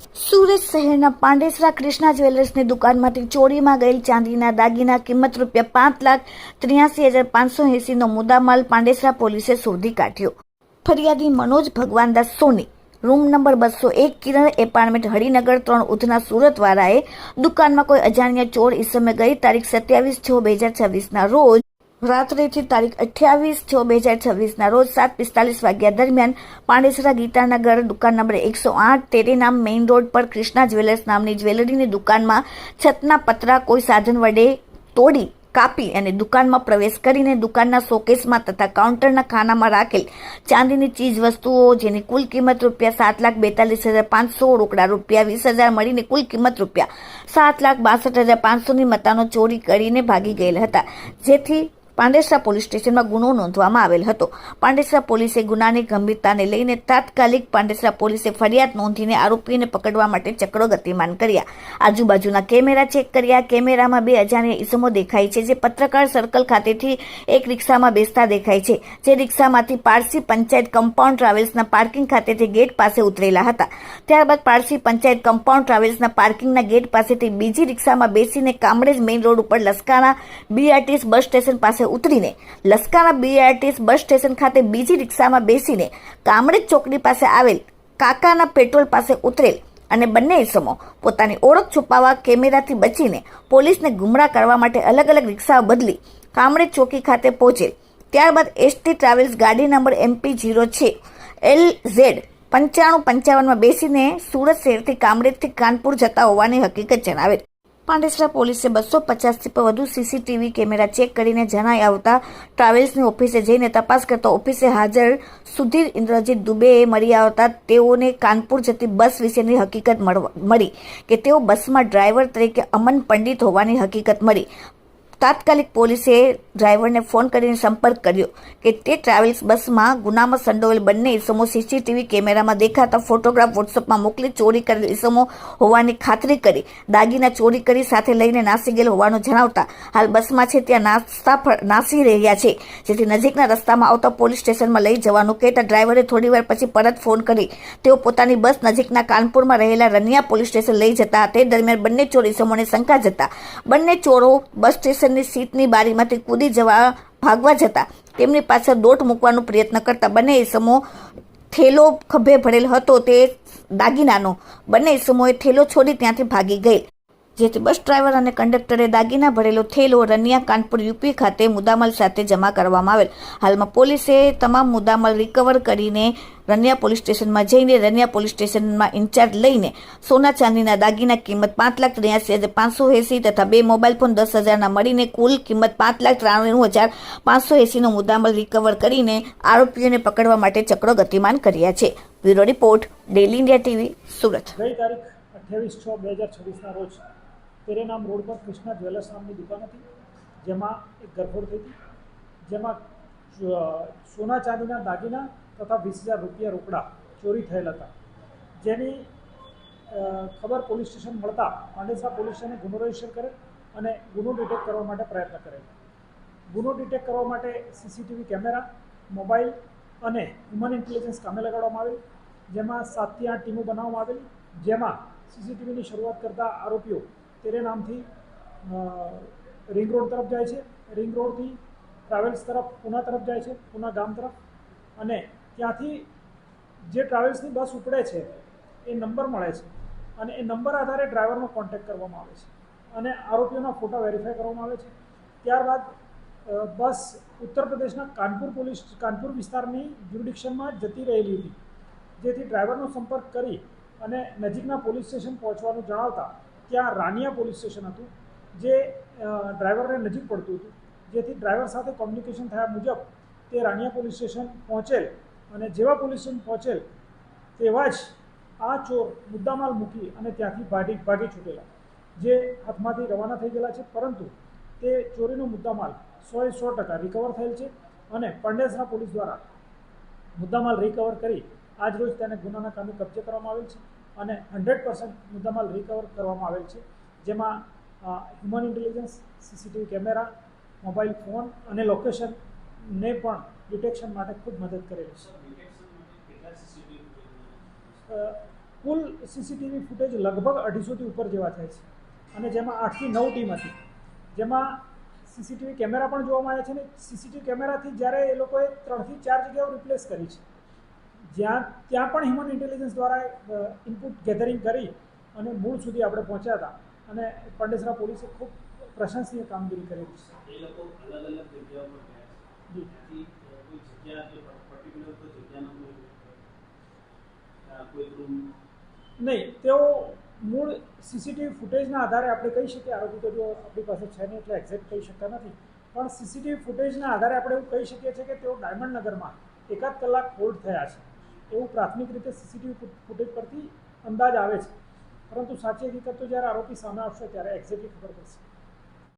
સુરત શહેરના પાંડેસરા કૃષ્ણા જ્વેલર્સની દુકાનમાંથી ચોરીમાં ગયેલ ચાંદીના દાગીના કિંમત ₹5,83,580નો મુદ્દામાલ પાંડેસરા પોલીસે શોધી કાઢ્યો। ફરિયાદી મનોજ ભગવાનદાસ સોની, રૂમ નંબર 201, કિરણ એપાર્ટમેન્ટ, હરિનગર 3, ઉધના, સુરતવાળાએ દુકાનમાં કોઈ અજાણ્યા ચોર ઈસમે ગઈ તારીખ 27/6/2026ના રોજ રાત્રેથી તારીખ 28/6/2026ના રોજ 7:45 વાગ્યા દરમિયાન પાંડેસરા ગીતાનગર દુકાન નંબર 108 તેરેનામ મેઇન રોડ પર કૃષ્ણા જ્વેલર્સ નામની જ્વેલરીની દુકાનમાં છતના પતરા કોઈ સાધન વડે તોડી કાપી અને દુકાનમાં પ્રવેશ કરીને દુકાનના શોકેસમાં તથા કાઉન્ટરના ખાનામાં રાખેલ ચાંદીની ચીજ વસ્તુઓ જેની કુલ કિંમત ₹7,42,500, રોકડા ₹20,000 મળીને કુલ કિંમત ₹7,62,500ની મતાનો ચોરી કરીને ભાગી ગયેલ હતા, જેથી પાંડેસરા પોલીસ સ્ટેશનમાં ગુનો નોંધવામાં આવેલ હતો। પાંડેસરા પોલીસે ગુનાની ગંભીરતાને લઈને તાત્કાલિક પાંડેસરા પોલીસે ફરિયાદ નોંધીને આરોપીને પકડવા માટે ચક્રો ગતિમાન કર્યા। આજુબાજુના કેમેરા ચેક કર્યા। કેમેરામાં 2 અજાણ્યા ઈસમો દેખાય છે, જે પત્રકાર સર્કલ ખાતેથી એક રિક્ષામાં બેસતા દેખાય છે, જે રિક્ષામાંથી પારસી પંચાયત કમ્પાઉન્ડ ટ્રાવેલ્સના પાર્કિંગ ખાતેથી ગેટ પાસે ઉતરેલા હતા। ત્યારબાદ પારસી પંચાયત કમ્પાઉન્ડ ટ્રાવેલ્સના પાર્કિંગના ગેટ પાસેથી બીજી રિક્ષામાં બેસીને કામરેજ મેઇન રોડ ઉપર લસકાના BRTS બસ સ્ટેશન પાસે ઉતરીને લસકાના BRTS બસ સ્ટેશન ખાતે બીજી રિક્ષામાં બેસીને કામરેજ ચોકડી પાસે આવેલ કાકાના પેટ્રોલ પાસે ઉતરેલ અને બંને ઈસમો પોતાની ઓળખ છુપાવવા કેમેરાથી બચીને પોલીસને ગુમરાહ કરવા માટે અલગ અલગ રિક્ષાઓ બદલી કામરેજ ચોકી ખાતે પહોંચેલ। ત્યારબાદ ST ટ્રાવેલ્સ ગાડી નંબર MP06 LZ 9555માં બેસીને સુરત શહેરથી કામરેજથી કાનપુર જતા હોવાની હકીકત જણાવેલ। પાંડેસરા પોલીસે 250થી પણ વધુ CCTV કેમેરા ચેક કરીને જણાઈ આવતા ટ્રાવેલ્સની ઓફિસે જઈને તપાસ કરતા ઓફિસે હાજર સુધીર ઇન્દ્રજીત દુબેએ મળી આવતા તેઓને કાનપુર જતી બસ વિશેની હકીકત મળી કે તેઓ બસમાં ડ્રાઈવર તરીકે અમન પંડિત હોવાની હકીકત મળી। તાત્કાલિક પોલીસે ડ્રાઈવરને ફોન કરીને સંપર્ક કર્યો કે તે ટ્રાવેલ્સ બસમાં ગુનામાં સંડોવેલ બંને ઈસમો CCTV કેમેરામાં દેખાતા ફોટોગ્રાફ વોટ્સઅપમાં મોકલી ચોરી કરેલ ઈસમો હોવાની ખાતરી કરી દાગીના ચોરી કરી સાથે લઈને નાસી ગયેલ હોવાનું જણાવતા હાલ બસમાં છે ત્યાં નાસી રહ્યા છે, જેથી નજીકના રસ્તામાં આવતા પોલીસ સ્ટેશનમાં લઈ જવાનું કહેતા ડ્રાઈવરે થોડીવાર પછી પરત ફોન કરી તેઓ પોતાની બસ નજીકના કાનપુરમાં રહેલા રનિયા પોલીસ સ્ટેશન લઈ જતા। તે દરમિયાન બંને ચોર ઈસમોને શંકા જતા બંને ચોરો બસ સ્ટેશન સીટની બારીમાંથી કૂદી ભાગવા જતા તેમની પાછળ દોટ મૂકવાનો પ્રયત્ન કરતા બંને ઈસમો થેલો ખભે ભરેલ હતો તે દાગીનાનો બંને ઈસમોએ થેલો છોડી ત્યાંથી ભાગી ગયેલ, જેથી બસ ડ્રાઈવર અને કંડક્ટરે દાગીના ભરેલો થેલો રનિયા કાનપુર UP ખાતે મુદ્દામાલ સાથે જમા કરવામાં આવેલ। હાલમાં પોલીસે તમામ મુદ્દામાલ રિકવર કરીને રનિયા પોલીસ સ્ટેશનમાં જઈને રનિયા પોલીસ સ્ટેશનમાં ઇન્ચાર્જ લઈને સોના ચાંદીના દાગીના કિંમત 5,83,580 તથા 2 મોબાઈલ ફોન 10,000ના મળીને કુલ કિંમત 5,93,580નો મુદ્દામાલ રિકવર કરીને આરોપીઓને પકડવા માટે ચક્રો ગતિમાન કર્યા છે। Bureau report, daily India TV, Surat. ગઈ તારીખ 28/6/2026ના રોજ તેરેનામ રોડ પર કૃષ્ણા જ્વેલર્સ નામની દુકાન હતી, જેમાં એક ગરફોડ થઈ હતી, જેમાં સોના ચાંદીના દાગીના તથા ₹20,000 રોકડા ચોરી થયેલ હતા, જેની ખબર પોલીસ સ્ટેશન મળતા પાંડેસરા પોલીસ સ્ટેશને ગુનો રજીસ્ટર કરેલ અને ગુનો ડિટેક્ટ કરવા માટે પ્રયત્ન કરેલ। ગુનો ડિટેક્ટ કરવા માટે CCTV કેમેરા, મોબાઈલ અને હ્યુમન ઇન્ટેલિજન્સ કામે લગાડવામાં આવેલ, જેમાં 7 થી 8 ટીમો બનાવવામાં આવેલી, જેમાં CCTVની શરૂઆત કરતા આરોપીઓ તેરે નામથી રિંગ રોડ તરફ જાય છે, રિંગ રોડથી ટ્રાવેલ્સ તરફ પૂના તરફ જાય છે, પૂના ગામ તરફ, અને ત્યાંથી જે ટ્રાવેલ્સની બસ ઉપડે છે એ નંબર મળે છે અને એ નંબર આધારે ડ્રાઈવરનો કોન્ટેક્ટ કરવામાં આવે છે અને આરોપીઓના ફોટા વેરીફાઈ કરવામાં આવે છે। ત્યારબાદ બસ ઉત્તર પ્રદેશના કાનપુર વિસ્તારની જ્યુરિડિક્શનમાં જતી રહેલી હતી, જેથી ડ્રાઈવરનો સંપર્ક કરી અને નજીકના પોલીસ સ્ટેશન પહોંચવાનું જણાવતા ત્યાં રાનિયા પોલીસ સ્ટેશન હતું, જે ડ્રાઈવરને નજીક પડતું હતું, જેથી ડ્રાઈવર સાથે કોમ્યુનિકેશન થયા મુજબ તે રાનિયા પોલીસ સ્ટેશન પહોંચેલ અને જેવા પોલીસ સ્ટેશન પહોંચેલ તેવા જ આ ચોર મુદ્દામાલ મૂકી અને ત્યાંથી ભાગી છૂટેલા, જે હાથમાંથી રવાના થઈ ગયેલા છે, પરંતુ તે ચોરીનો મુદ્દામાલ 100% રિકવર થયેલ છે અને પાંડેસરા પોલીસ દ્વારા મુદ્દામાલ રિકવર કરી આજ રોજ તેને ગુનાના કામે કબજે કરવામાં આવેલ છે અને 100% મુદ્દામાલ રિકવર કરવામાં આવેલ છે, જેમાં human intelligence, CCTV camera, mobile phone અને લોકેશનને પણ ડિટેક્શન માટે ખૂબ મદદ કરેલી છે। કુલ સીસીટીવી ફૂટેજ લગભગ 250થી ઉપર જેવા થાય છે અને જેમાં 8થી 9 ટીમ હતી, જેમાં સીસીટીવી કેમેરા પણ જોવામાં આવ્યા છે ને સીસીટીવી કેમેરાથી જ્યારે એ લોકોએ 3થી 4 જગ્યાઓ રિપ્લેસ કરી છે, ત્યાં પણ હ્યુમન ઇન્ટેલિજન્સ દ્વારા ઇનપુટ ગેધરિંગ કરી અને મૂળ સુધી આપણે પહોંચ્યા હતા અને પાંડેસરા પોલીસે ખૂબ પ્રશંસનીય કામગીરી કરેલી છે. એ લોકો અલગ અલગ જગ્યાઓ પર ગયા છે. જી. ત્યાંથી કોઈ જગ્યા કે પર્ટિક્યુલર કોઈ જગ્યાનો કોઈ રૂમ નહીં, તેઓ મૂળ સીસીટીવી ફૂટેજના આધારે આપણે કહી શકીએ, આરોપી તો જો આપણી પાસે છે નહીં એટલે એક્ઝેક્ટ કહી શકતા નથી, પણ સીસીટીવી ફૂટેજના આધારે આપણે એવું કહી શકીએ છીએ કે તેઓ ડાયમંડ નગરમાં 1 કલાક હોલ્ડ થયા છે એવું પ્રાથમિક રીતે સીસીટીવી ફૂટેજ પરથી અંદાજ આવે છે, પરંતુ સાચી હકીકત તો જ્યારે આરોપી સામે આવશે ત્યારે એક્ઝેક્ટલી ખબર પડશે.